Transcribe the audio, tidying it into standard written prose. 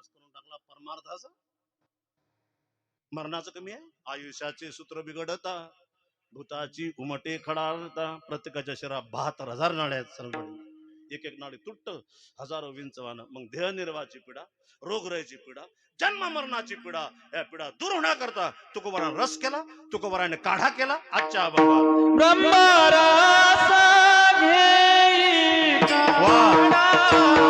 नाश करून टाकला परमार्थाचा. मरणाचं कमी आहे, आयुष्याचे सूत्र बिघडता, भूताची उमटे खडारता. प्रत्येकाच्या शरीरात 72,000 नाड्या आहेत सलगडे. एक एक नाडी तुट्ट, हजारो विंचवानं. मग देह निर्वाहाची पीडा, रोगराईची पीडा, जन्म मरणाची पीडा, या पीडा दूर होण्याकरता तुकोबाराने रस केला, तुकोबाराने काढा केला. आजच्या अभंगात ब्रह्मरस घेई काढा.